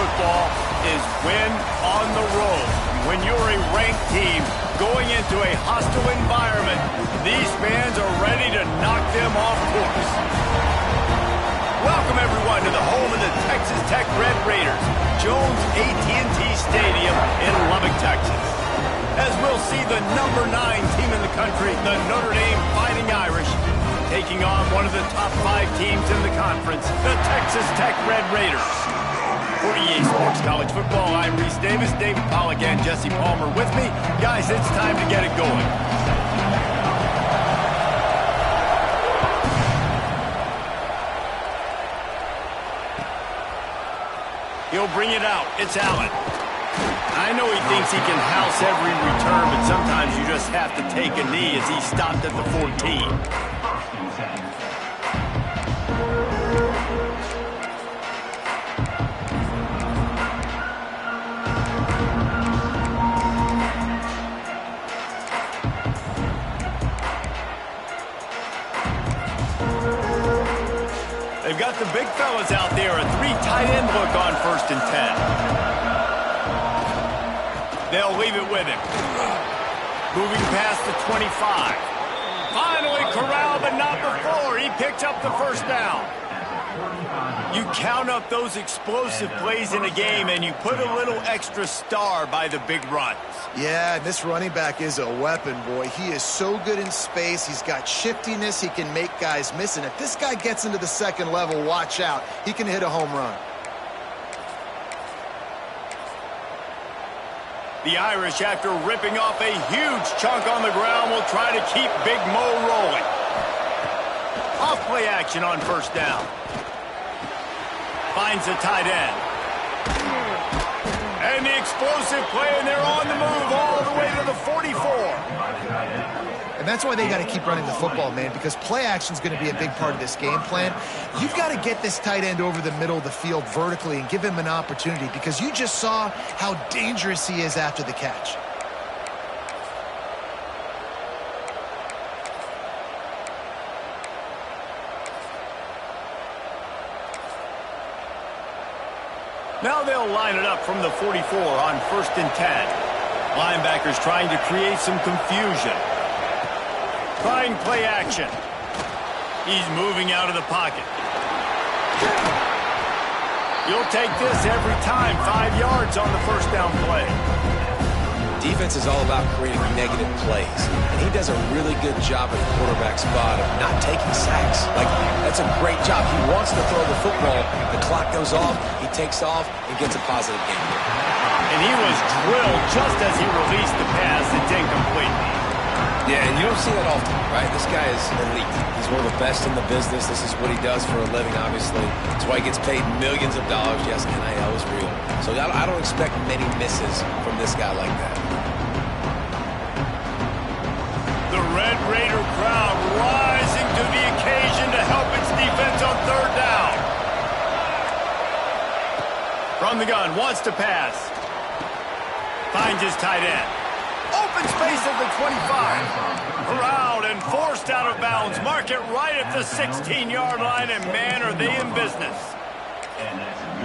football is win on the road. When you're a ranked team going into a hostile environment, these fans are ready to knock them off course. Welcome, everyone, to the home of the Texas Tech Red Raiders, Jones AT&T Stadium in Lubbock, Texas. As we'll see the #9 team in the country, the Notre Dame Fighting Irish, taking on one of the top 5 teams in the conference, the Texas Tech Red Raiders. For EA Sports College Football, I'm Reese Davis, David Pollack, and Jesse Palmer with me. Guys, it's time to get it going. He'll bring it out. It's Allen. I know he thinks he can house every return, but sometimes you just have to take a knee as he stopped at the 14. They've got the big fellas out there, a 3 tight end look on 1st and 10. They'll leave it with him. Moving past the 25. Finally corralled, but not before. He picked up the first down. You count up those explosive plays in a game, and you put a little extra star by the big runs. Yeah, this running back is a weapon, boy. He is so good in space. He's got shiftiness. He can make guys miss. And if this guy gets into the second level, watch out. He can hit a home run. The Irish, after ripping off a huge chunk on the ground, will try to keep Big Mo rolling. Off play action on 1st down. Finds a tight end. And the explosive play, and they're on the move all the way to the 44. And that's why they got to keep running the football, man, because play action is going to be a big part of this game plan. You've got to get this tight end over the middle of the field vertically and give him an opportunity, because you just saw how dangerous he is after the catch. Now they'll line it up from the 44 on 1st and 10. Linebackers trying to create some confusion. Trying play action. He's moving out of the pocket. You'll take this every time. 5 yards on the 1st down play. Defense is all about creating negative plays, and he does a really good job at the quarterback spot of not taking sacks. Like, that's a great job. He wants to throw the football. The clock goes off, he takes off, and gets a positive game. And he was drilled just as he released the pass. It's incomplete. Yeah, and you don't see that often, right? This guy is elite. He's one of the best in the business. This is what he does for a living, obviously. That's why he gets paid millions of dollars. Yes, NIL is real. So I don't expect many misses from this guy like that. The Red Raider crowd rising to the occasion to help its defense on 3rd down. From the gun, wants to pass. Finds his tight end. Open space at the 25. Corralled and forced out of bounds. Mark it right at the 16-yard line, and man, are they in business.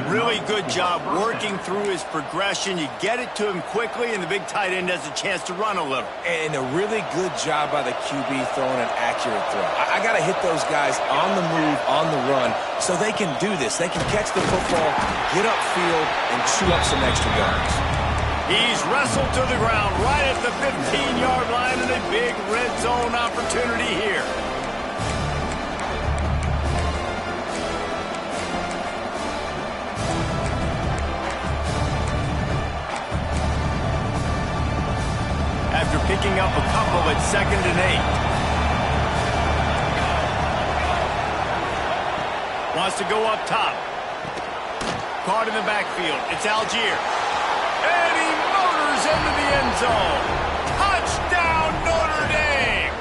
Really good job working through his progression. You get it to him quickly, and the big tight end has a chance to run a little. And a really good job by the QB throwing an accurate throw. I got to hit those guys on the move, on the run, so they can do this. They can catch the football, get upfield, and chew up some extra yards. He's wrestled to the ground right at the 15-yard line, and a big red zone opportunity here. After picking up a couple at 2nd and 8. Wants to go up top. Caught in the backfield. It's Algier. And he motors into the end zone. Touchdown, Notre Dame!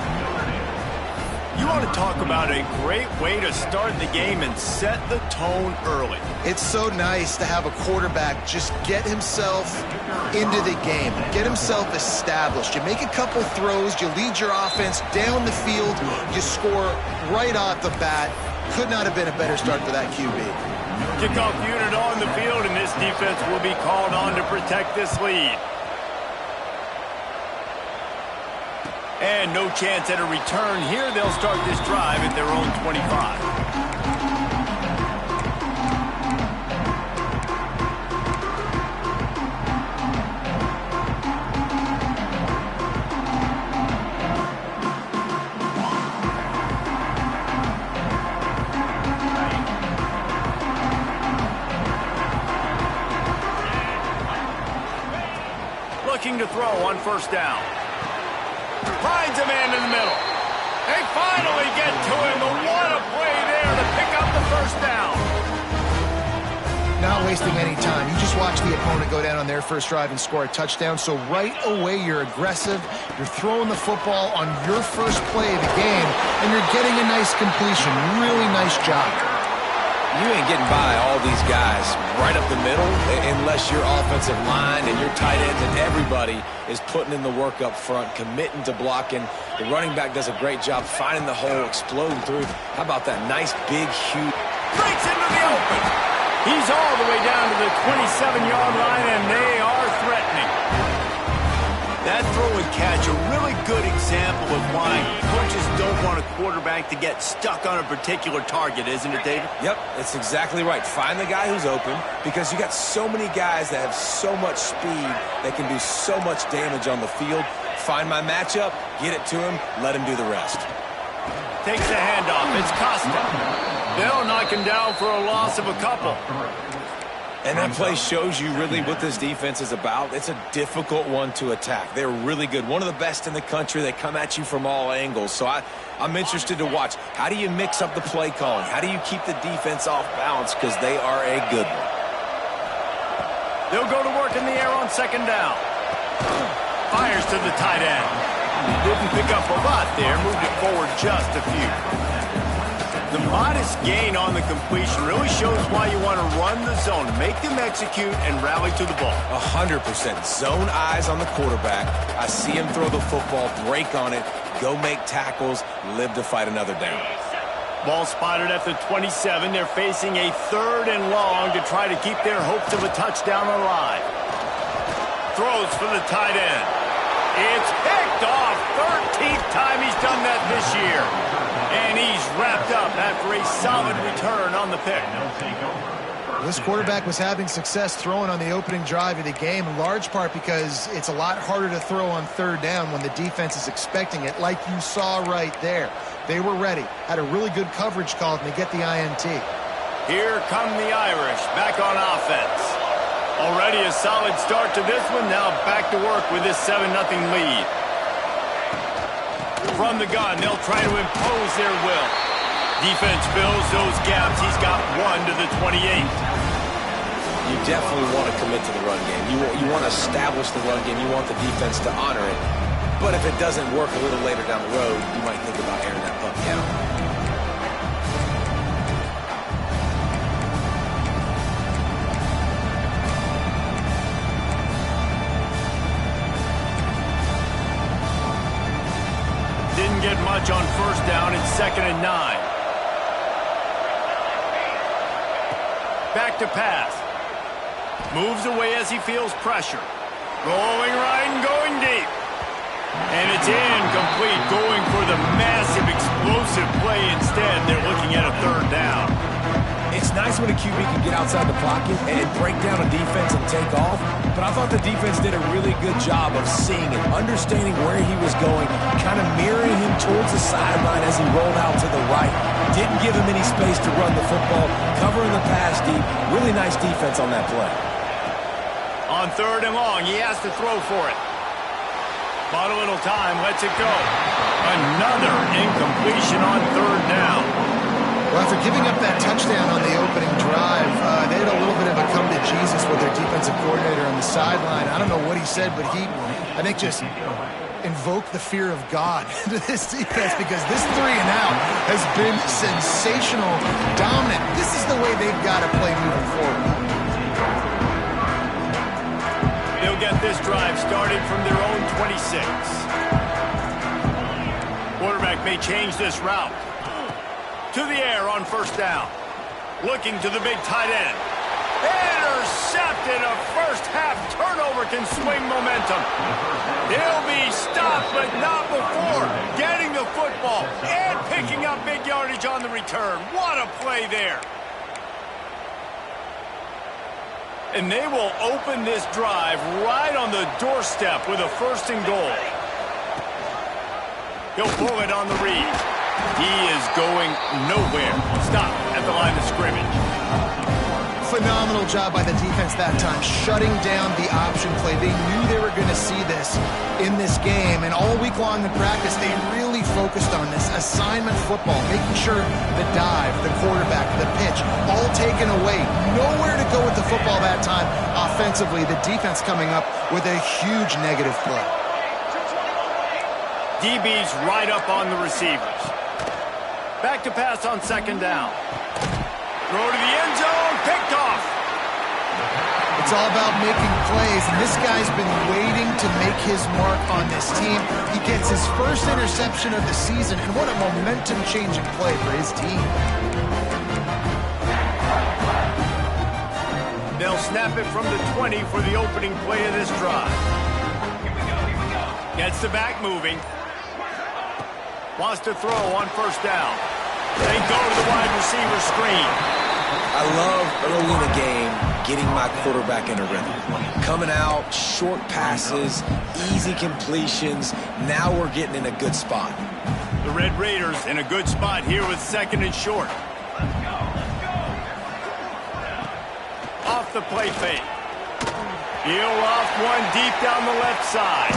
You want to talk about a great way to start the game and set the tone early. It's so nice to have a quarterback just get himself into the game, get himself established. You make a couple throws, you lead your offense down the field, you score right off the bat. Could not have been a better start for that QB. Kickoff unit on the field, and this this defense will be called on to protect this lead. And no chance at a return here. They'll start this drive at their own 25. Looking to throw on first down. Finds a man in the middle. They finally get to him. But what a play there to pick up the first down. Not wasting any time. You just watch the opponent go down on their first drive and score a touchdown. So right away, you're aggressive. You're throwing the football on your first play of the game, and you're getting a nice completion. Really nice job. You ain't getting by all these guys right up the middle unless your offensive line and your tight ends and everybody is putting in the work up front, committing to blocking. The running back does a great job finding the hole, exploding through. How about that nice, big, huge... Breaks into the open. He's all the way down to the 27-yard line, and they are threatening. That throw and catch, a really good example of why coaches don't want a quarterback to get stuck on a particular target, isn't it, David? Yep, it's exactly right. Find the guy who's open, because you got so many guys that have so much speed that can do so much damage on the field. Find my matchup, get it to him, let him do the rest. Takes the handoff. It's Costa. They'll knock him down for a loss of a couple. And that play shows you really what this defense is about. It's a difficult one to attack. They're really good. One of the best in the country. They come at you from all angles. So I'm interested to watch. How do you mix up the play calling? How do you keep the defense off balance? Because they are a good one. They'll go to work in the air on second down. Fires to the tight end. Didn't pick up a lot there. Moved it forward just a few. The modest gain on the completion really shows why you want to run the zone, make them execute, and rally to the ball. 100%. Zone eyes on the quarterback. I see him throw the football, break on it, go make tackles, live to fight another down. Ball spotted at the 27. They're facing a 3rd and long to try to keep their hopes of a touchdown alive. Throws for the tight end. It's picked off. 13th time he's done that this year. And he's wrapped up after a solid return on the pick. This quarterback was having success throwing on the opening drive of the game, in large part because it's a lot harder to throw on 3rd down when the defense is expecting it, like you saw right there. They were ready, had a really good coverage call, and they get the INT. Here come the Irish, back on offense. Already a solid start to this one, now back to work with this 7-0 lead. From the gun, they'll try to impose their will. Defense fills those gaps. He's got 1 to the 28. You definitely want to commit to the run game. You want to establish the run game. You want the defense to honor it. But if it doesn't work a little later down the road, you might think about airing that puppy out. Get much on first down. It's 2nd and 9. Back to pass. Moves away as he feels pressure. Going right and going deep. And it's incomplete. Going for the massive explosive play instead. They're looking at a 3rd down. It's nice when a QB can get outside the pocket and break down a defense and take off, but I thought the defense did a really good job of seeing and understanding where he was going, kind of mirroring him towards the sideline as he rolled out to the right. Didn't give him any space to run the football, covering the pass deep. Really nice defense on that play. On 3rd and long, he has to throw for it. Bought a little time, lets it go. Another incompletion on 3rd down. Well, after giving up that touchdown on the opening drive, they had a little bit of a come to Jesus with their defensive coordinator on the sideline. I don't know what he said, but he, I think, just invoked the fear of God to this defense, because this 3 and out has been sensational, dominant. This is the way they've got to play moving forward. They'll get this drive started from their own 26. Quarterback may change this route. To the air on first down. Looking to the big tight end. Intercepted! and a first-half turnover can swing momentum. He'll be stopped, but not before getting the football and picking up big yardage on the return. What a play there. And they will open this drive right on the doorstep with a 1st and goal. He'll pull it on the read. He is going nowhere. Stop at the line of scrimmage. Phenomenal job by the defense that time, shutting down the option play. They knew they were going to see this in this game, and all week long in practice, they really focused on this assignment football, making sure the dive, the quarterback, the pitch, all taken away. Nowhere to go with the football that time. Offensively, the defense coming up with a huge negative play. DB's right up on the receivers. Back to pass on 2nd down. Throw to the end zone, picked off. It's all about making plays, and this guy's been waiting to make his mark on this team. He gets his first interception of the season, and what a momentum-changing play for his team. They'll snap it from the 20 for the opening play of this drive. Gets the back moving. Wants to throw on 1st down. They go to the wide receiver screen. I love early in the game getting my quarterback in a rhythm. Coming out, short passes, easy completions. Now we're getting in a good spot. The Red Raiders in a good spot here with 2nd and short. Off the play fake. He'll off one deep down the left side.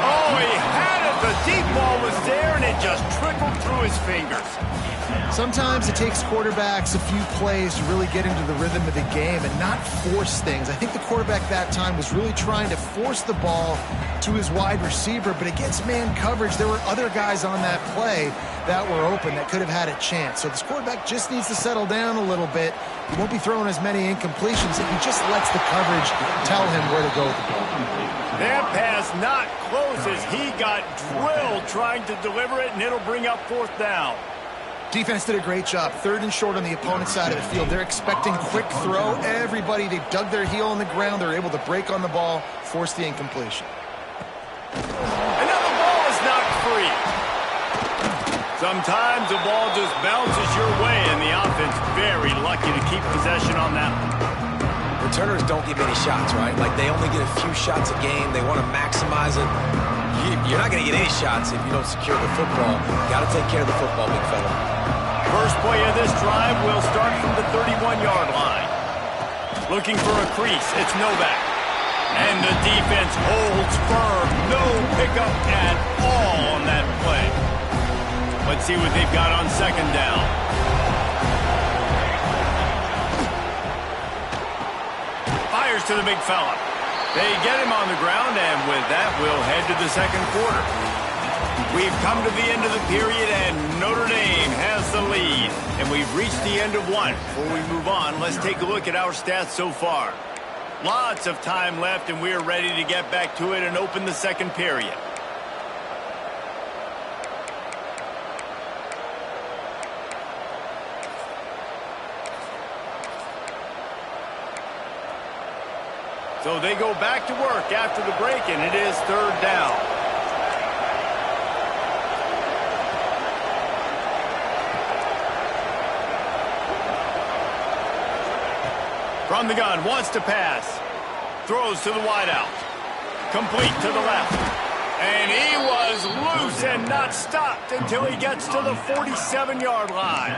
Oh, he had it. The deep ball was there, and it just trickled through his fingers. Sometimes it takes quarterbacks a few plays to really get into the rhythm of the game and not force things. I think the quarterback that time was really trying to force the ball to his wide receiver, but against man coverage, there were other guys on that play that were open that could have had a chance. So this quarterback just needs to settle down a little bit. He won't be throwing as many incompletions if he just lets the coverage tell him where to go with the ball. That pass not close as he got drilled trying to deliver it, and it'll bring up 4th down. Defense did a great job. 3rd and short on the opponent's side of the field. They're expecting quick throw. Everybody, they dug their heel on the ground. They're able to break on the ball, force the incompletion. Another ball is knocked free. Sometimes the ball just bounces your way, and the offense very lucky to keep possession on that one. Returners don't get many shots, right? Like, they only get a few shots a game. They want to maximize it. You're not going to get any shots if you don't secure the football. Got to take care of the football, big fella. First play of this drive will start from the 31-yard line. Looking for a crease. It's Novak. And the defense holds firm. No pickup at all on that play. Let's see what they've got on 2nd down. Fires to the big fella. They get him on the ground, and with that, we'll head to the 2nd quarter. We've come to the end of the period, and Notre Dame has the lead. And we've reached the end of one. Before we move on, let's take a look at our stats so far. Lots of time left, and we are ready to get back to it and open the 2nd period. So they go back to work after the break, and it is 3rd down. From the gun, wants to pass. Throws to the wideout. Complete to the left. And he was loose and not stopped until he gets to the 47-yard line.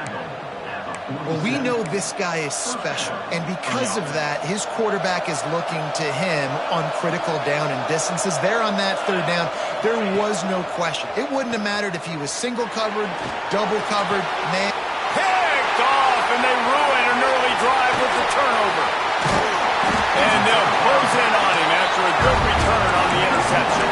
Well, we know this guy is special, and because of that, his quarterback is looking to him on critical down and distances. There on that 3rd down, there was no question. It wouldn't have mattered if he was single covered, double covered, man. Picked off, and they ruin an early drive with the turnover. And they'll close in on him after a good return on the interception.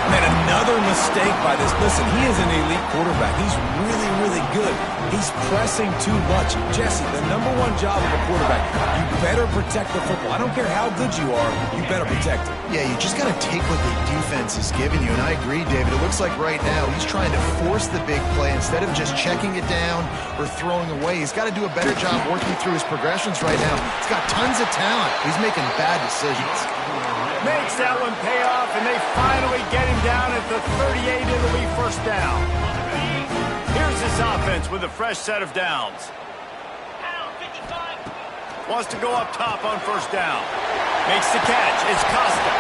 Man, another Another mistake by this. Listen, he is an elite quarterback. He's really, really good. He's pressing too much. Jesse, the #1 job of a quarterback, you better protect the football. I don't care how good you are, you better protect it. Yeah, you just got to take what the defense is giving you, and I agree, David. It looks like right now he's trying to force the big play instead of just checking it down or throwing away. He's got to do a better job working through his progressions right now. He's got tons of talent. He's making bad decisions. Makes that one pay off, and they finally get him down at the 38. It'll be first down. Here's this offense with a fresh set of downs. Wants to go up top on first down. Makes the catch. It's Costa.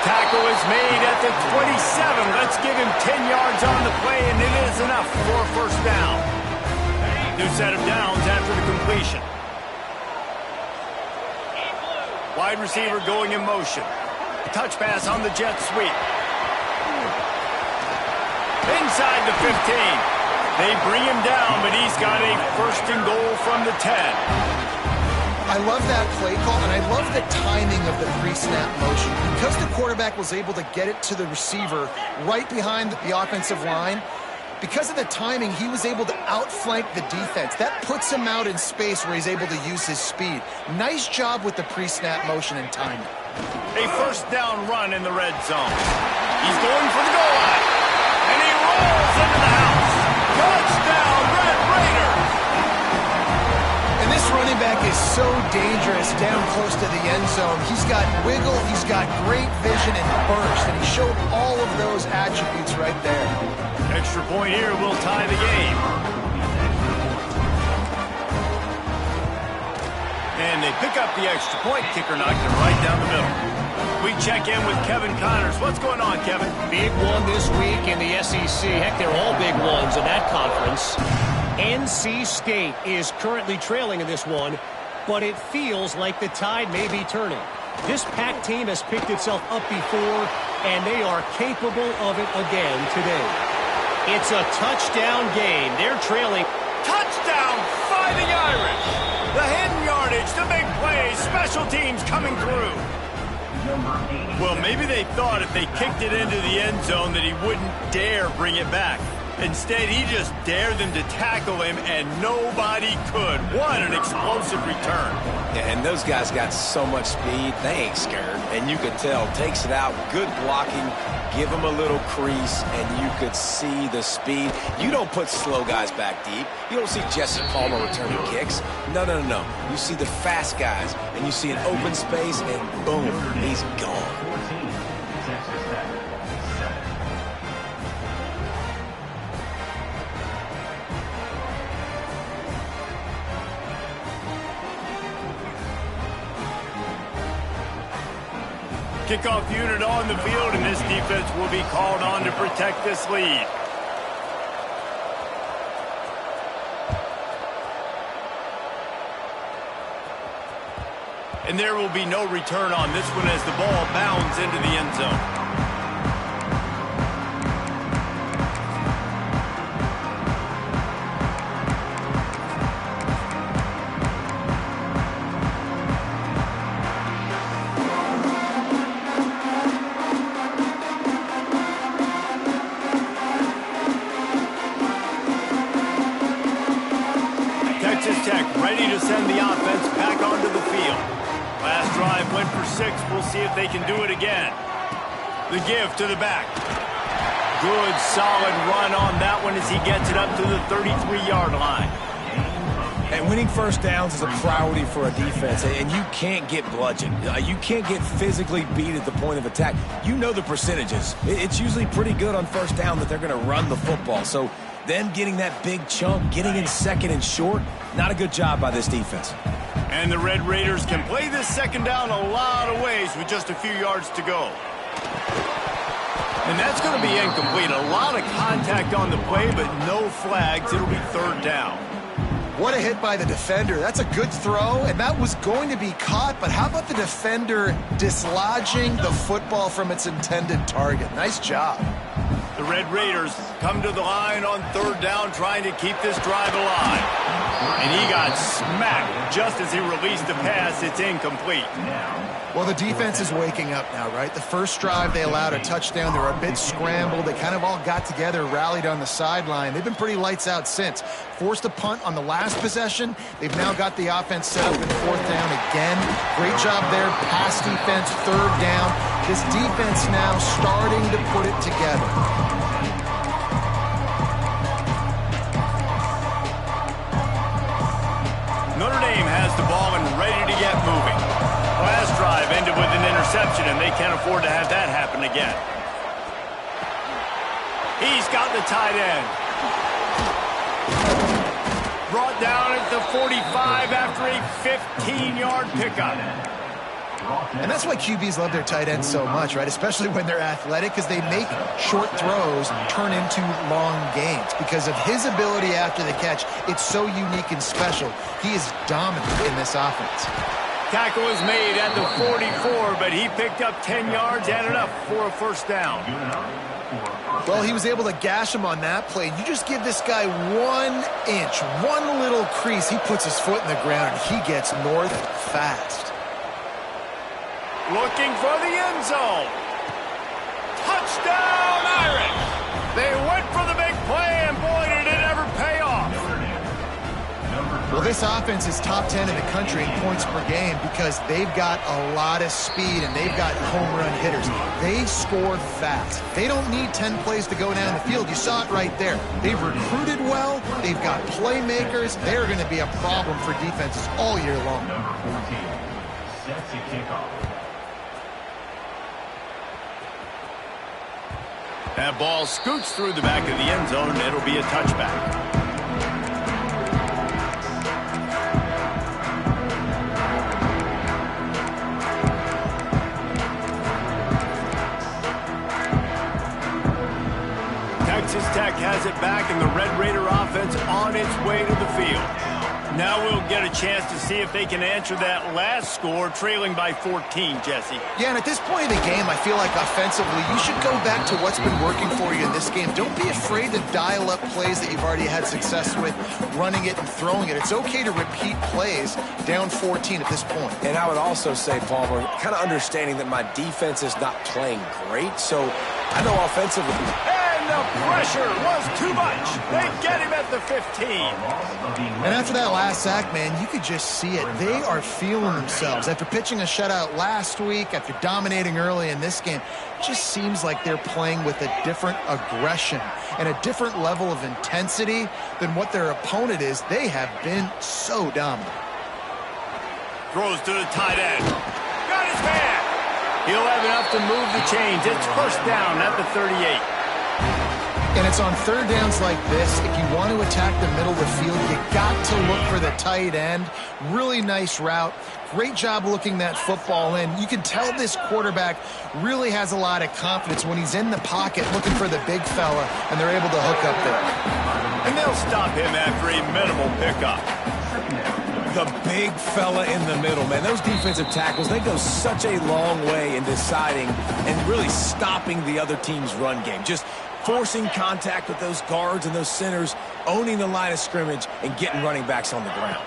Tackle is made at the 27. Let's give him 10 yards on the play, and it is enough for first down. New set of downs after the completion. Wide receiver going in motion. Touch pass on the jet sweep. Inside the 15. They bring him down, but he's got a first and goal from the 10. I love that play call, and I love the timing of the pre-snap motion. Because the quarterback was able to get it to the receiver right behind the offensive line, because of the timing, he was able to outflank the defense. That puts him out in space where he's able to use his speed. Nice job with the pre-snap motion and timing. A first down run in the red zone. He's going for the goal line, and he rolls into the house. Touchdown, Red Raiders! And this running back is so dangerous down close to the end zone. He's got wiggle, he's got great vision and burst, and he showed all of those attributes right there. Extra point here will tie the game. And they pick up the extra point. Kicker knocked it right down the middle. We check in with Kevin Connors. What's going on, Kevin? Big one this week in the SEC. Heck, they're all big ones in that conference. NC State is currently trailing in this one, but it feels like the tide may be turning. This Pac team has picked itself up before, and they are capable of it again today. It's a touchdown game. They're trailing. Touchdown, Fighting Irish! The hidden yardage, the big plays, special teams coming through. Well, maybe they thought if they kicked it into the end zone that he wouldn't dare bring it back. Instead, he just dared them to tackle him, and nobody could. What an explosive return. Yeah, and those guys got so much speed, they ain't scared. And you could tell, takes it out, good blocking, give him a little crease, and you could see the speed. You don't put slow guys back deep. You don't see Jesse Palmer returning kicks. No, no, no, no. You see the fast guys, and you see an open space, and boom, he's gone. Kickoff unit on the field, and this defense will be called on to protect this lead. And there will be no return on this one as the ball bounds into the end zone. Ready to send the offense back onto the field. Last drive went for 6. We'll see if they can do it again. The give to the back. Good, solid run on that one as he gets it up to the 33-yard line. And winning first downs is a priority for a defense, and you can't get bludgeoned. You can't get physically beat at the point of attack. You know the percentages. It's usually pretty good on first down that they're going to run the football. So them getting that big chunk, getting in second and short, not a good job by this defense. And the Red Raiders can play this second down a lot of ways with just a few yards to go. And that's going to be incomplete. A lot of contact on the play, but no flags. It'll be third down. What a hit by the defender. That's a good throw, and that was going to be caught, but how about the defender dislodging the football from its intended target? Nice job. The Red Raiders come to the line on third down, trying to keep this drive alive. And he got smacked just as he released the pass. It's incomplete. Well, the defense is waking up now, right? The first drive, they allowed a touchdown. They were a bit scrambled. They kind of all got together, rallied on the sideline. They've been pretty lights out since. Forced a punt on the last possession. They've now got the offense set up in fourth down again. Great job there. Pass defense, third down. This defense now starting to put it together. Notre Dame has the ball and ready to get moving. Last drive ended with an interception, and they can't afford to have that happen again. He's got the tight end. Brought down at the 45 after a 15-yard pickup. And that's why QBs love their tight ends so much, right? Especially when they're athletic, because they make short throws turn into long gains. Because of his ability after the catch, it's so unique and special. He is dominant in this offense. Tackle was made at the 44, but he picked up 10 yards and enough for a first down. Well, he was able to gash him on that play. You just give this guy 1 inch, one little crease, he puts his foot in the ground, and he gets north fast. Looking for the end zone. Touchdown, Irish! They went for the big play, and boy, did it ever pay off. Well, this offense is top 10 in the country in points per game because they've got a lot of speed and they've got home run hitters. They score fast. They don't need 10 plays to go down the field. You saw it right there. They've recruited well. They've got playmakers. They're going to be a problem for defenses all year long. Number 14 sets a kickoff. That ball scoots through the back of the end zone, and it'll be a touchback. Texas Tech has it back, and the Red Raider offense on its way to the field. Now we'll get a chance to see if they can answer that last score, trailing by 14, Jesse. Yeah, and at this point in the game, I feel like offensively, you should go back to what's been working for you in this game. Don't be afraid to dial up plays that you've already had success with, running it and throwing it. It's okay to repeat plays down 14 at this point. And I would also say, Palmer, kind of understanding that my defense is not playing great, so I know offensively. The pressure was too much. They get him at the 15. And after that last sack, man, you could just see it. They are feeling themselves. After pitching a shutout last week, after dominating early in this game, it just seems like they're playing with a different aggression and a different level of intensity than what their opponent is. They have been so dominant. Throws to the tight end. Got his man. He'll have enough to move the chains. It's first down at the 38. And it's on third downs like this, if you want to attack the middle of the field, you got to look for the tight end. Really nice route. Great job looking that football in. You can tell this quarterback really has a lot of confidence when he's in the pocket looking for the big fella, and they're able to hook up there. And they'll stop him after a minimal pickup. The big fella in the middle, man. Those defensive tackles, they go such a long way in deciding and really stopping the other team's run game. Just forcing contact with those guards and those centers, owning the line of scrimmage, and getting running backs on the ground.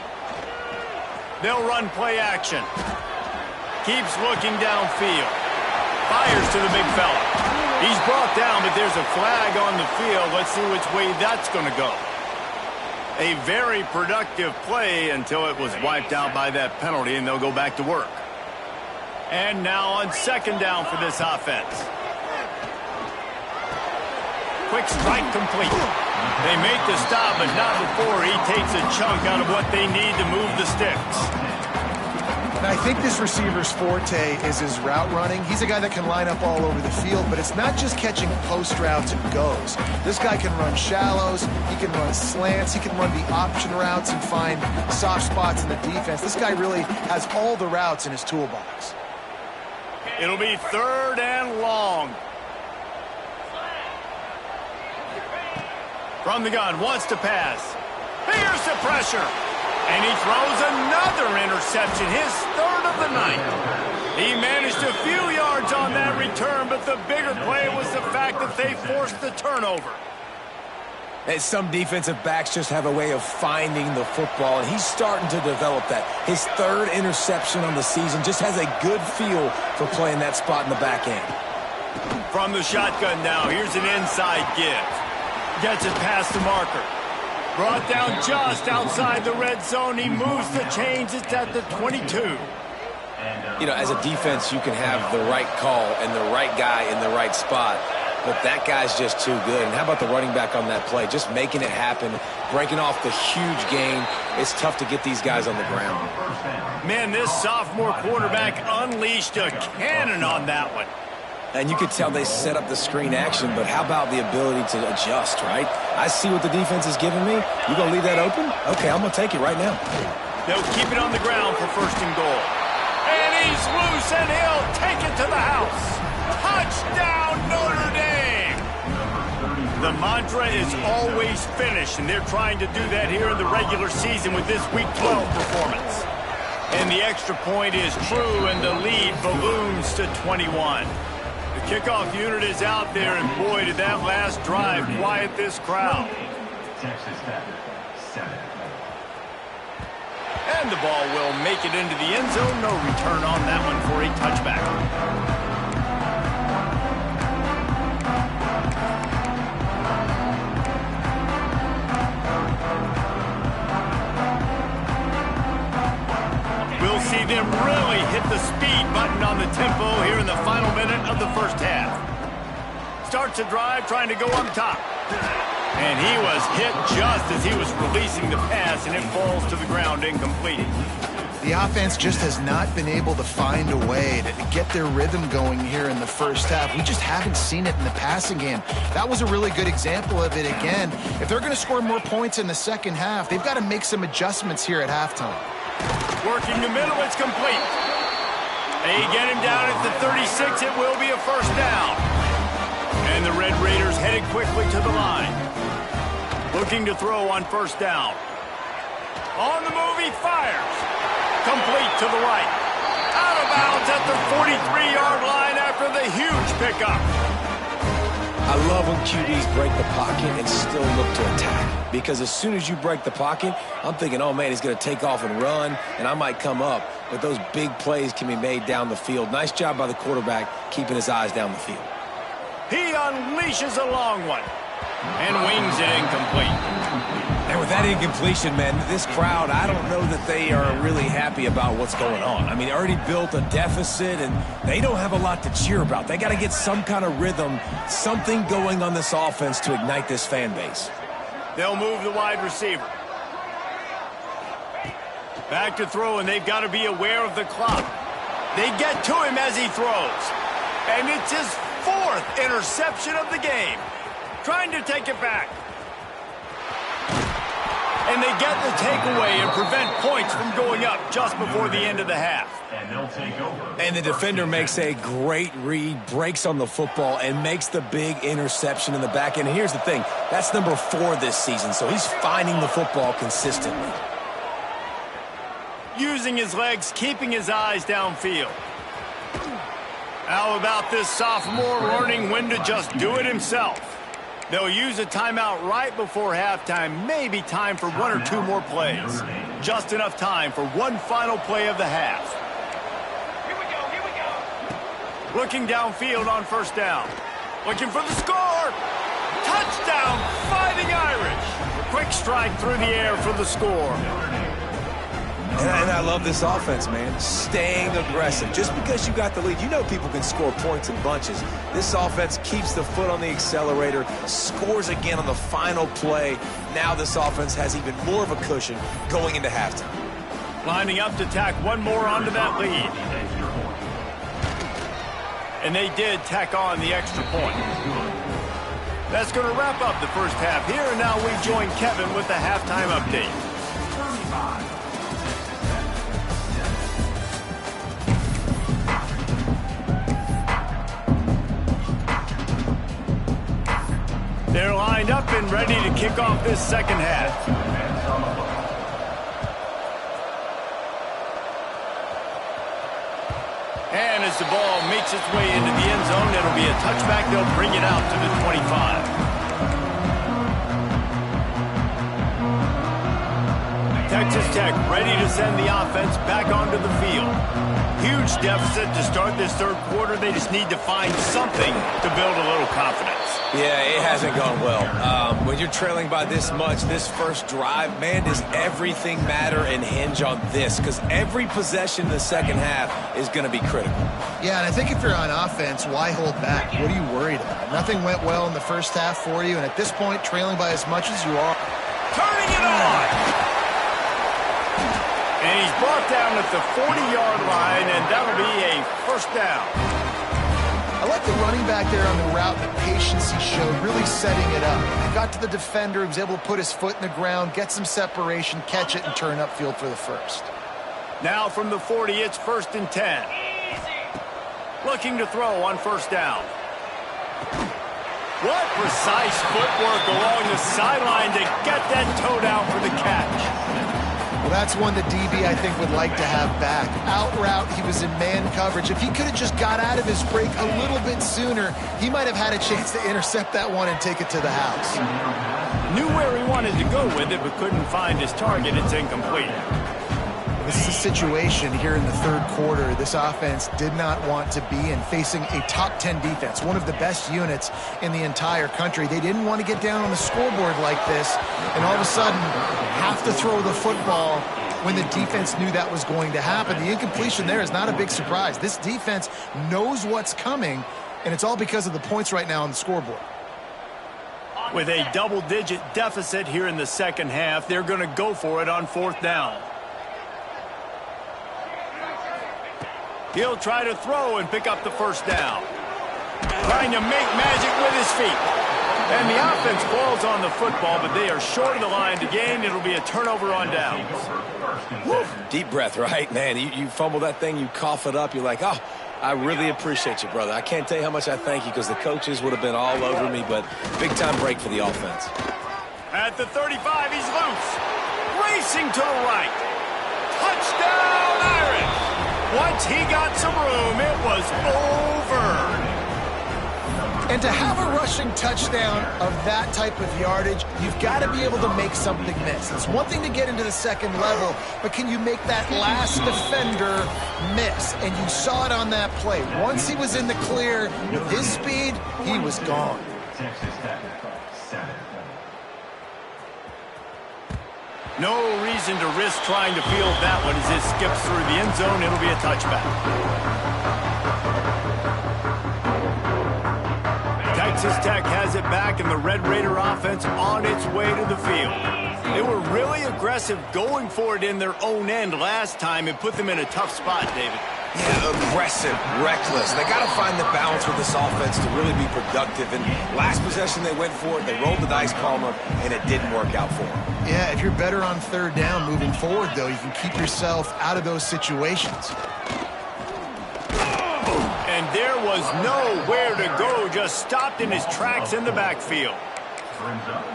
They'll run play action. Keeps looking downfield. Fires to the big fella. He's brought down, but there's a flag on the field. Let's see which way that's going to go. A very productive play until it was wiped out by that penalty, and they'll go back to work. And now on second down for this offense. Quick strike complete. They make the stop, but not before he takes a chunk out of what they need to move the sticks. And I think this receiver's forte is his route running. He's a guy that can line up all over the field, but it's not just catching post routes and goes. This guy can run shallows, he can run slants, he can run the option routes and find soft spots in the defense. This guy really has all the routes in his toolbox. It'll be third and long. From the gun, wants to pass. Here's the pressure. And he throws another interception, his third of the night. He managed a few yards on that return, but the bigger play was the fact that they forced the turnover. And some defensive backs just have a way of finding the football, and he's starting to develop that. His third interception on the season, just has a good feel for playing that spot in the back end. From the shotgun now, here's an inside give. Gets it past the marker. Brought down just outside the red zone. He moves the chains. It's at the 22. You know, as a defense, you can have the right call and the right guy in the right spot, but that guy's just too good. And how about the running back on that play? Just making it happen, breaking off the huge gain. It's tough to get these guys on the ground. Man, this sophomore quarterback unleashed a cannon on that one. And you could tell they set up the screen action, but how about the ability to adjust, right? I see what the defense is giving me. You going to leave that open? Okay, I'm going to take it right now. They'll keep it on the ground for 1st and goal. And he's loose, and he'll take it to the house. Touchdown, Notre Dame! The mantra is always finish, and they're trying to do that here in the regular season with this Week 12 performance. And the extra point is true, and the lead balloons to 21. The kickoff unit is out there, and boy, did that last drive quiet this crowd. Texas Tech, 7. And the ball will make it into the end zone. No return on that one for a touchback. We'll see them really hit the speed button on the tempo here in the final minute of the first half. Starts a drive trying to go up top. And he was hit just as he was releasing the pass, and it falls to the ground incomplete. The offense just has not been able to find a way to get their rhythm going here in the first half. We just haven't seen it in the passing game. That was a really good example of it again. If they're going to score more points in the second half, they've got to make some adjustments here at halftime. Working the middle, it's complete. They get him down at the 36. It will be a 1st down. And the Red Raiders headed quickly to the line. Looking to throw on 1st down. On the move, he fires. Complete to the right. Out of bounds at the 43-yard line after the huge pickup. I love when QBs break the pocket and still look to attack. Because as soon as you break the pocket, I'm thinking, oh, man, he's going to take off and run, and I might come up. But those big plays can be made down the field. Nice job by the quarterback keeping his eyes down the field. He unleashes a long one and wings it incomplete. And with that incompletion, man, this crowd, I don't know that they are really happy about what's going on. I mean, they already built a deficit, and they don't have a lot to cheer about. They got to get some kind of rhythm, something going on this offense to ignite this fan base. They'll move the wide receiver. Back to throw, and they've got to be aware of the clock. They get to him as he throws. And it's his 4th interception of the game. Trying to take it back. And they get the takeaway and prevent points from going up just before the end of the half. And they'll take over. And the defender makes a great read, breaks on the football, and makes the big interception in the back end. And here's the thing, that's number 4 this season, so he's finding the football consistently. Using his legs, keeping his eyes downfield. How about this sophomore learning when to just do it himself? They'll use a timeout right before halftime, maybe time for 1 or 2 more plays. Just enough time for one final play of the half. Here we go. Looking downfield on 1st down. Looking for the score. Touchdown, Fighting Irish. Quick strike through the air for the score. And I love this offense, man. Staying aggressive. Just because you got the lead, you know people can score points in bunches. This offense keeps the foot on the accelerator, scores again on the final play. Now this offense has even more of a cushion going into halftime. Lining up to tack one more onto that lead. And they did tack on the extra point. That's going to wrap up the first half here, and now we join Kevin with the halftime update. They're lined up and ready to kick off this second half. And as the ball makes its way into the end zone, it'll be a touchback. They'll bring it out to the 25. Texas Tech ready to send the offense back onto the field. Huge deficit to start this third quarter. They just need to find something to build a little confidence. Yeah, it hasn't gone well. When you're trailing by this much, this first drive, man, does everything matter and hinge on this? Because every possession in the second half is going to be critical. Yeah, and I think if you're on offense, why hold back? What are you worried about? Nothing went well in the first half for you, and at this point, trailing by as much as you are. Turning it on! And he's brought down at the 40-yard line, and that'll be a first down. I like the running back there on the route, the patience he showed, really setting it up. He got to the defender, he was able to put his foot in the ground, get some separation, catch it, and turn upfield for the first. Now from the 40, it's 1st and 10. Looking to throw on first down. What precise footwork along the sideline to get that toe down for the catch. Well, that's one that DB, I think, would like to have back. Out route, he was in man coverage. If he could have just got out of his break a little bit sooner, he might have had a chance to intercept that one and take it to the house. Knew where he wanted to go with it, but couldn't find his target. It's incomplete. This is a situation here in the third quarter this offense did not want to be in, facing a top 10 defense, one of the best units in the entire country. They didn't want to get down on the scoreboard like this, and all of a sudden have to throw the football when the defense knew that was going to happen. The incompletion there is not a big surprise. This defense knows what's coming, and it's all because of the points right now on the scoreboard. With a double-digit deficit here in the second half, they're going to go for it on fourth down. He'll try to throw and pick up the first down. Trying to make magic with his feet. And the offense falls on the football, but they are short of the line to gain. It'll be a turnover on downs. Woo. Deep breath, right? Man, you fumble that thing, you cough it up, you're like, oh, I really appreciate you, brother. I can't tell you how much I thank you because the coaches would have been all over me, but big-time break for the offense. At the 35, he's loose. Racing to the right. Touchdown, Irish! Once he got some room, it was over. And to have a rushing touchdown of that type of yardage, you've got to be able to make something miss. It's one thing to get into the second level, but can you make that last defender miss? And you saw it on that play. Once he was in the clear, with his speed, he was gone. Texas Tech, 7. No reason to risk trying to field that one as it skips through the end zone. It'll be a touchback. Texas Tech has it back, and the Red Raider offense on its way to the field. They were really aggressive going for it in their own end last time and put them in a tough spot, David. Yeah, aggressive, reckless. They got to find the balance with this offense to really be productive. And last possession they went for it, they rolled the dice, Palmer, and it didn't work out for them. Yeah, if you're better on third down moving forward, though, you can keep yourself out of those situations. And there was nowhere to go, just stopped in his tracks in the backfield.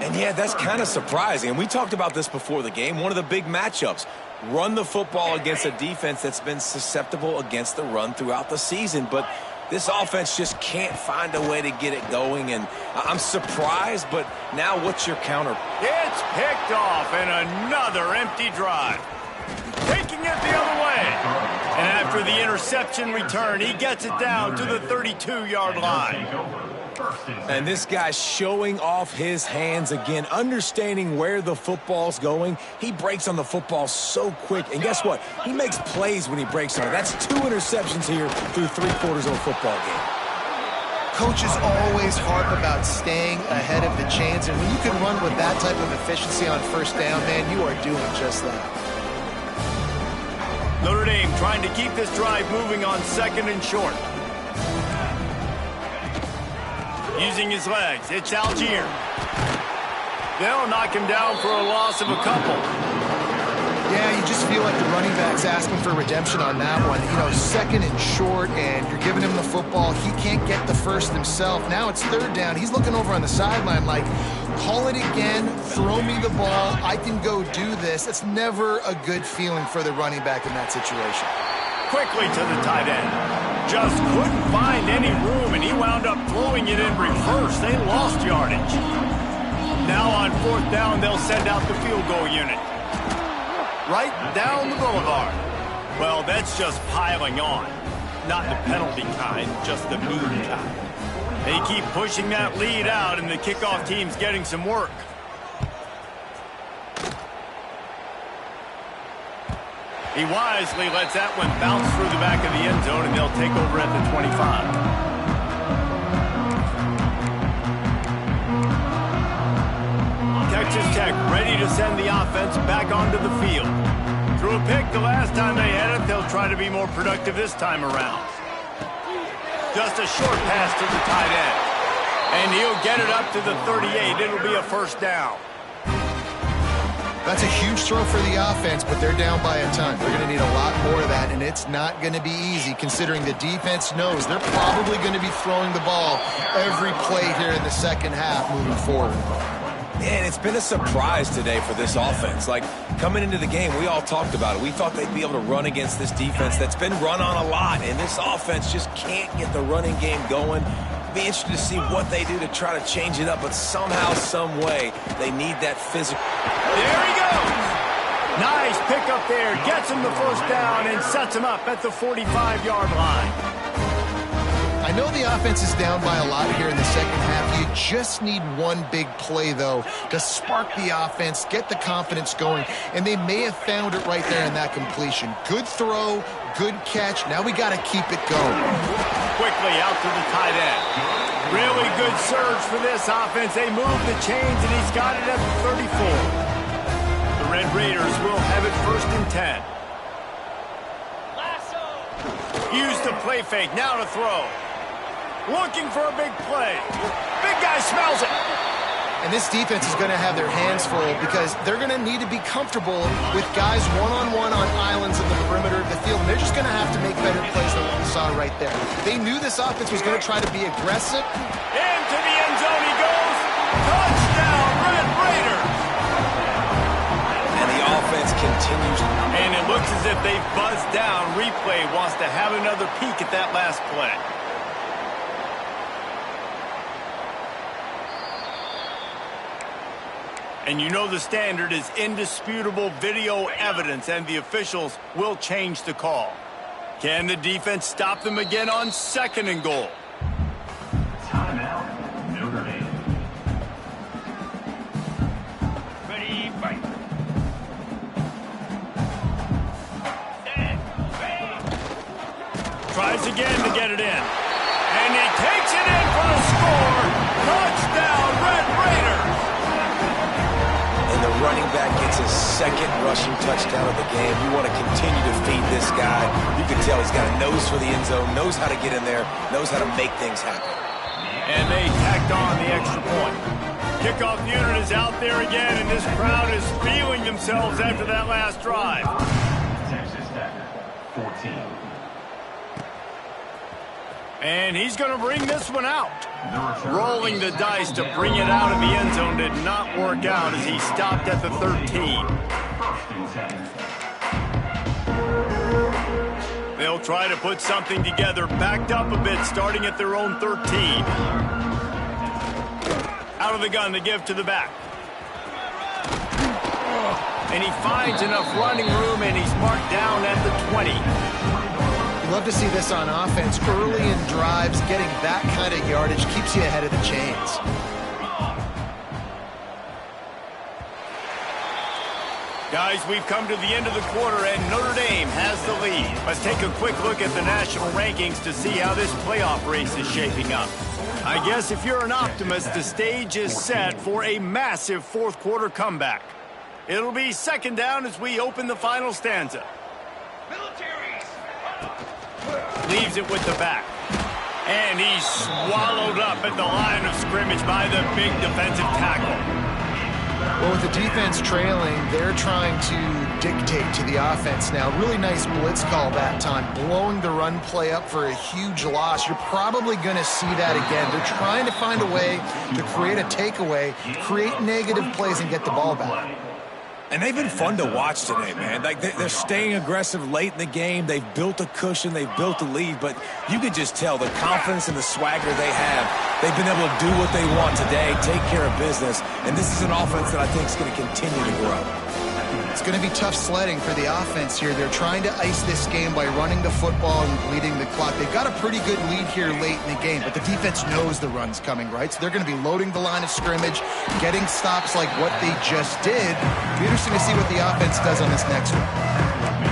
And yeah, that's kind of surprising. And we talked about this before the game, one of the big matchups. Run the football against a defense that's been susceptible against the run throughout the season. But this offense just can't find a way to get it going. And I'm surprised, but now what's your counter? It's picked off, and another empty drive. Taking it the other way. And after the interception return, he gets it down to the 32-yard line. And this guy's showing off his hands again, understanding where the football's going. He breaks on the football so quick. And guess what? He makes plays when he breaks on it. That's 2 interceptions here through 3/4 of a football game. Coaches always harp about staying ahead of the chains, and when you can run with that type of efficiency on first down, man, you are doing just that. Notre Dame trying to keep this drive moving on 2nd and short. Using his legs, it's Algier. They'll knock him down for a loss of a couple. Yeah, you just feel like the running back's asking for redemption on that one. You know, 2nd and short, and you're giving him the football. He can't get the first himself. Now it's 3rd down. He's looking over on the sideline like, call it again, throw me the ball, I can go do this. It's never a good feeling for the running back in that situation. Quickly to the tight end. Just couldn't find any room, and he wound up throwing it in reverse. They lost yardage. Now on 4th down, they'll send out the field goal unit. right down the boulevard. Well, that's just piling on. Not the penalty kind, just the mean kind. They keep pushing that lead out, and the kickoff team's getting some work. He wisely lets that one bounce through the back of the end zone, and they'll take over at the 25. Texas Tech ready to send the offense back onto the field. Threw a pick the last time they had it. They'll try to be more productive this time around. Just a short pass to the tight end. And he'll get it up to the 38. It'll be a first down. That's a huge throw for the offense, but they're down by a ton. They're going to need a lot more of that, and it's not going to be easy considering the defense knows they're probably going to be throwing the ball every play here in the second half moving forward. Man, it's been a surprise today for this offense. Like, coming into the game, we all talked about it. We thought they'd be able to run against this defense that's been run on a lot, and this offense just can't get the running game going. Be interested to see what they do to try to change it up, but somehow, some way, they need that physical. There he goes. Nice pickup there. Gets him the first down and sets him up at the 45-yard line. I know the offense is down by a lot here in the second half. You just need one big play, though, to spark the offense, get the confidence going, and they may have found it right there in that completion. Good throw, good catch. Now we got to keep it going. Quickly out to the tight end. Really good surge for this offense. They move the chains, and he's got it at the 34. The Red Raiders will have it 1st and 10. Use the play fake. Now to throw. Looking for a big play. Big guy smells it. And this defense is going to have their hands full because they're going to need to be comfortable with guys one-on-one on islands in the perimeter of the field. And they're just going to have to make better plays than what we saw right there. They knew this offense was going to try to be aggressive. Into the end zone he goes. Touchdown, Red Raiders. And the offense continues. And it looks as if they've buzzed down. Replay wants to have another peek at that last play. And you know the standard is indisputable video evidence, and the officials will change the call. Can the defense stop them again on 2nd and goal? Timeout, Notre Dame. Ready, fight. Tries again to get it in. And he takes it in for the score. Touchdown, Red Raiders. And the running back gets his 2nd rushing touchdown of the game. You want to continue to feed this guy. You can tell he's got a nose for the end zone, knows how to get in there, knows how to make things happen. And they tacked on the extra point. Kickoff unit is out there again, and this crowd is feeling themselves after that last drive. Texas Tech, 14. And he's going to bring this one out. Rolling the dice to bring it out of the end zone did not work out as he stopped at the 13. They'll try to put something together, backed up a bit, starting at their own 13. Out of the gun to give to the back. And he finds enough running room, and he's marked down at the 20. You love to see this on offense. Early in drives, getting that kind of yardage keeps you ahead of the chains. Guys, we've come to the end of the quarter, and Notre Dame has the lead. Let's take a quick look at the national rankings to see how this playoff race is shaping up. I guess if you're an optimist, the stage is set for a massive 4th quarter comeback. It'll be 2nd down as we open the final stanza. Leaves it with the back. And he's swallowed up at the line of scrimmage by the big defensive tackle. Well, with the defense trailing, they're trying to dictate to the offense now. Really nice blitz call that time, blowing the run play up for a huge loss. You're probably going to see that again. They're trying to find a way to create a takeaway, create negative plays, and get the ball back. And they've been fun to watch today, man. Like they're staying aggressive late in the game. They've built a cushion. They've built a lead. But you can just tell the confidence and the swagger they have. They've been able to do what they want today, take care of business. And this is an offense that I think is going to continue to grow. It's going to be tough sledding for the offense here. They're trying to ice this game by running the football and bleeding the clock. They've got a pretty good lead here late in the game, but the defense knows the run's coming, right? So they're going to be loading the line of scrimmage, getting stops like what they just did. It'll be interesting to see what the offense does on this next one.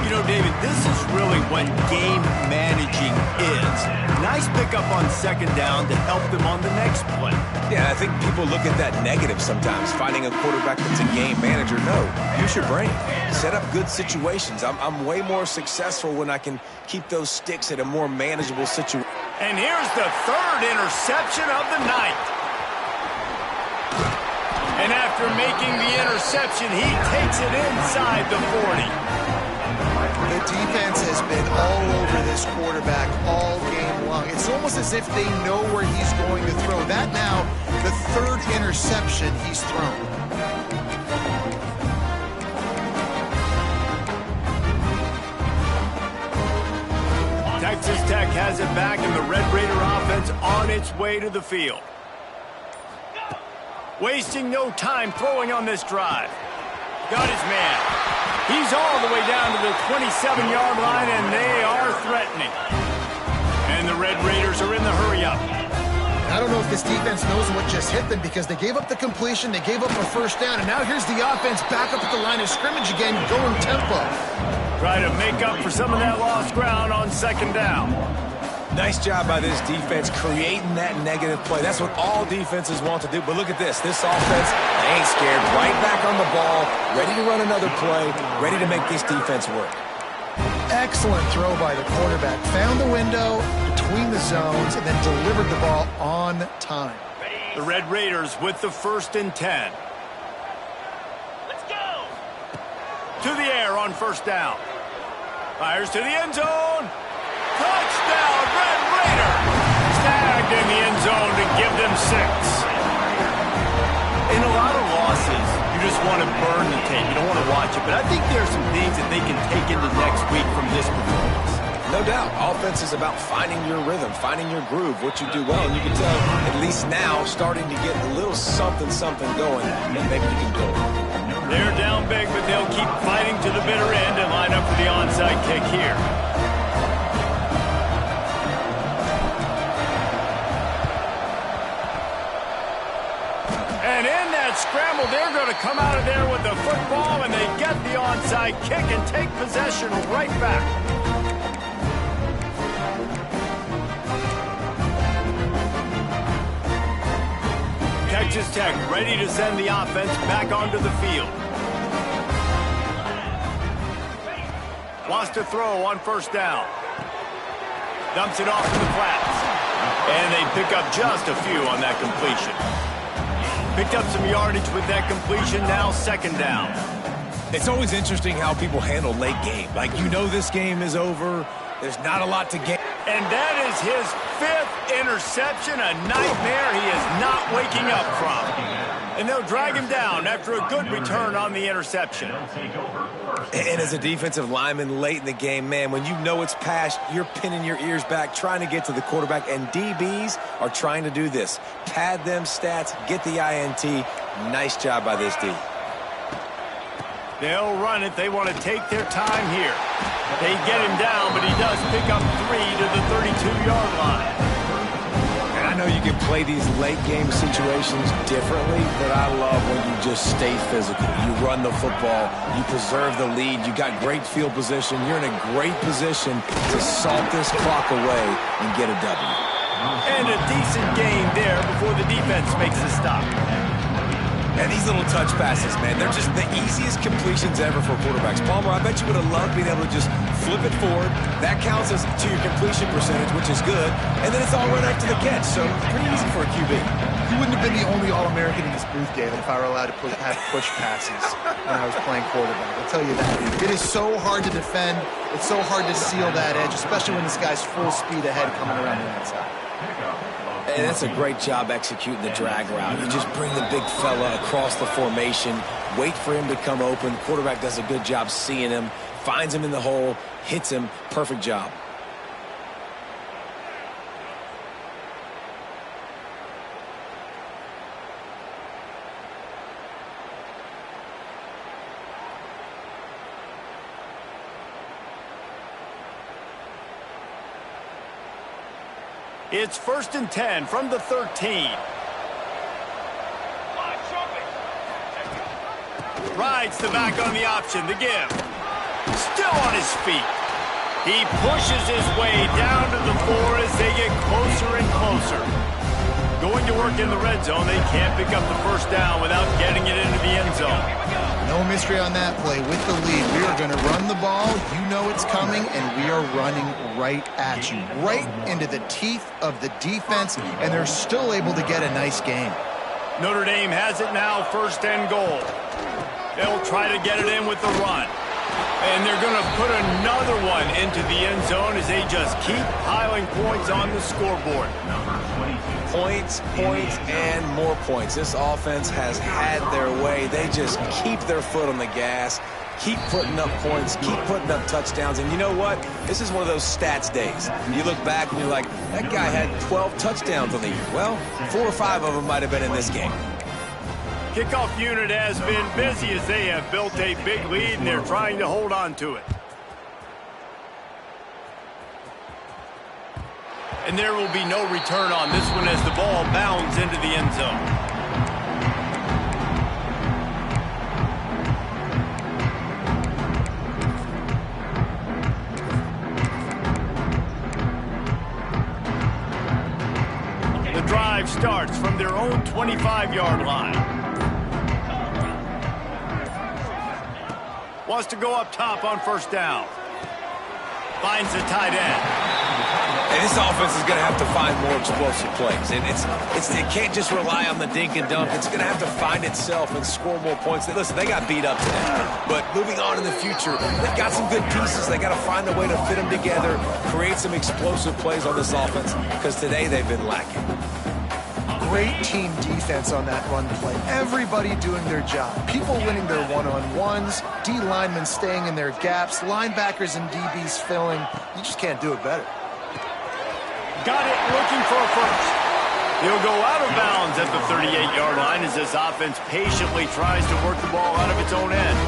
You know, David, this is really what game managing is. Nice pickup on second down to help them on the next play. Yeah, I think people look at that negative sometimes, finding a quarterback that's a game manager. No, use your brain. Set up good situations. I'm way more successful when I can keep those sticks at a more manageable situation. And here's the third interception of the night. And after making the interception, he takes it inside the 40. The defense has been all over this quarterback all game long. It's almost as if they know where he's going to throw. That now, the third interception he's thrown. Texas Tech has it back, and the Red Raider offense on its way to the field. Wasting no time throwing on this drive. Got his man. He's all the way down to the 27-yard line, and they are threatening. And the Red Raiders are in the hurry-up. I don't know if this defense knows what just hit them because they gave up the completion, they gave up a first down, and now here's the offense back up at the line of scrimmage again, going tempo. Try to make up for some of that lost ground on second down. Nice job by this defense creating that negative play. That's what all defenses want to do. But look at this. This offense, they ain't scared. Right back on the ball, ready to run another play, ready to make this defense work. Excellent throw by the quarterback. Found the window between the zones and then delivered the ball on time. The Red Raiders with the 1st and 10. Let's go! To the air on first down. Fires to the end zone. Touchdown, Red Raider! Snagged in the end zone to give them 6. In a lot of losses, you just want to burn the tape. You don't want to watch it. But I think there are some things that they can take into next week from this performance. No doubt. Offense is about finding your rhythm, finding your groove, what you do well. And you can tell, at least now, starting to get a little something going, and maybe you can go. They're down big, but they'll keep fighting to the bitter end and line up for the onside kick here. And in that scramble, they're going to come out of there with the football, and they get the onside kick and take possession right back. Texas Tech ready to send the offense back onto the field. Wants to throw on first down. Dumps it off to the flats. And they pick up just a few on that completion. Picked up some yardage with that completion, now second down. It's always interesting how people handle late game. Like, you know this game is over. There's not a lot to gain. And that is his 5th interception, a nightmare he is not waking up from. And they'll drag him down after a good return on the interception. And as a defensive lineman late in the game, man, when you know it's past, you're pinning your ears back, trying to get to the quarterback, and DBs are trying to do this. Pad them stats, get the INT. Nice job by this D. They'll run it. They want to take their time here. They get him down, but he does pick up 3 to the 32-yard line. And I know you can play these late game situations differently, but I love when you just stay physical. You run the football, you preserve the lead, you got great field position, you're in a great position to salt this clock away and get a W. And a decent gain there before the defense makes a stop. And these little touch passes, man, they're just the easiest completions ever for quarterbacks. Palmer, I bet you would have loved being able to just flip it forward. That counts as to your completion percentage, which is good. And then it's all right after the catch, so pretty easy for a QB. You wouldn't have been the only All-American in this booth, David, if I were allowed to have push passes when I was playing quarterback. I'll tell you that. It is so hard to defend. It's so hard to seal that edge, especially when this guy's full speed ahead coming around the outside. And that's a great job executing the drag route. You just bring the big fella across the formation, wait for him to come open. Quarterback does a good job seeing him, finds him in the hole, hits him. Perfect job. It's 1st and 10 from the 13. Rides the back on the option, the give. Still on his feet. He pushes his way down to the 4 as they get closer and closer. Going to work in the red zone, they can't pick up the first down without getting it into the end zone. No mystery on that play. With the lead, we are going to run the ball. You know it's coming, and we are running right at you, right into the teeth of the defense, and they're still able to get a nice game. Notre Dame has it now, 1st and goal. They'll try to get it in with the run. And they're going to put another one into the end zone as they just keep piling points on the scoreboard. Points, points, and more points. This offense has had their way. They just keep their foot on the gas, keep putting up points, keep putting up touchdowns. And you know what? This is one of those stats days. You look back and you're like, that guy had 12 touchdowns on the year. Well, 4 or 5 of them might have been in this game. Kickoff unit has been busy as they have built a big lead, and they're trying to hold on to it. And there will be no return on this one as the ball bounds into the end zone. The drive starts from their own 25-yard line. Wants to go up top on 1st down. Finds the tight end. And this offense is going to have to find more explosive plays. And it can't just rely on the dink and dunk. It's going to have to find itself and score more points. Listen, they got beat up today. But moving on in the future, they've got some good pieces. They got to find a way to fit them together, create some explosive plays on this offense, because today they've been lacking. Great team defense on that run play. Everybody doing their job. People winning their one-on-ones, D linemen staying in their gaps, linebackers and DBs filling. You just can't do it better. Got it, looking for a first. He'll go out of bounds at the 38-yard line as this offense patiently tries to work the ball out of its own end.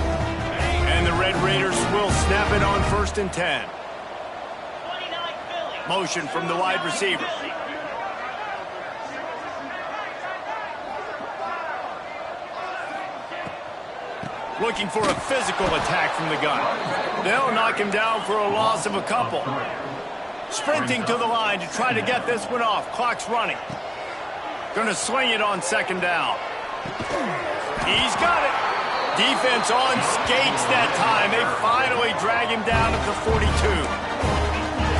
And the Red Raiders will snap it on 1st and 10. Motion from the wide receiver. Looking for a physical attack from the gun. They'll knock him down for a loss of a couple. Sprinting to the line to try to get this one off. Clock's running. Going to swing it on 2nd down. He's got it. Defense on skates that time. They finally drag him down at the 42.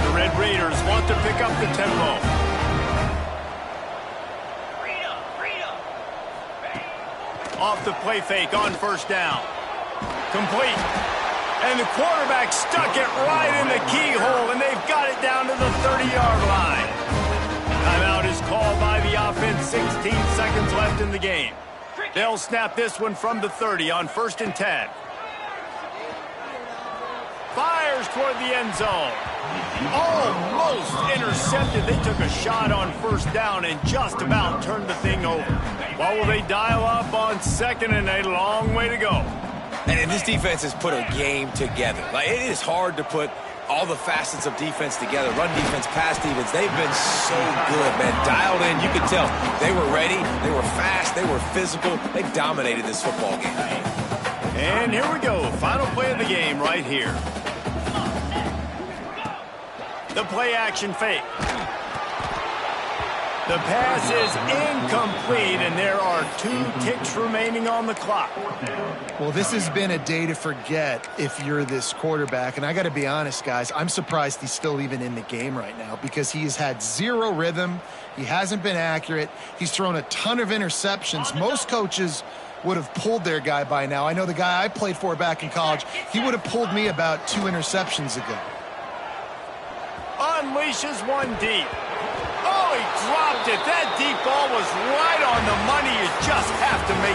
The Red Raiders want to pick up the tempo. Off the play fake on 1st down. Complete. And the quarterback stuck it right in the keyhole, and they've got it down to the 30-yard line. Timeout is called by the offense. 16 seconds left in the game. They'll snap this one from the 30 on 1st and 10. Fires toward the end zone. Almost intercepted. They took a shot on 1st down and just about turned the thing over. Well, will they dial up on 2nd and a long way to go? And this defense has put a game together. Like, it is hard to put all the facets of defense together. Run defense, pass defense. They've been so good, man. Dialed in. You could tell they were ready. They were fast. They were physical. They dominated this football game. And here we go. Final play of the game right here. The play action fake. The pass is incomplete, and there are 2 ticks remaining on the clock. Well, this has been a day to forget if you're this quarterback. And I got to be honest, guys, I'm surprised he's still even in the game right now because he has had 0 rhythm. He hasn't been accurate. He's thrown a ton of interceptions. Most coaches would have pulled their guy by now. I know the guy I played for back in college, he would have pulled me about 2 interceptions ago. Unleashes one deep. Oh, he dropped it. That deep ball was right on the money. You just have to make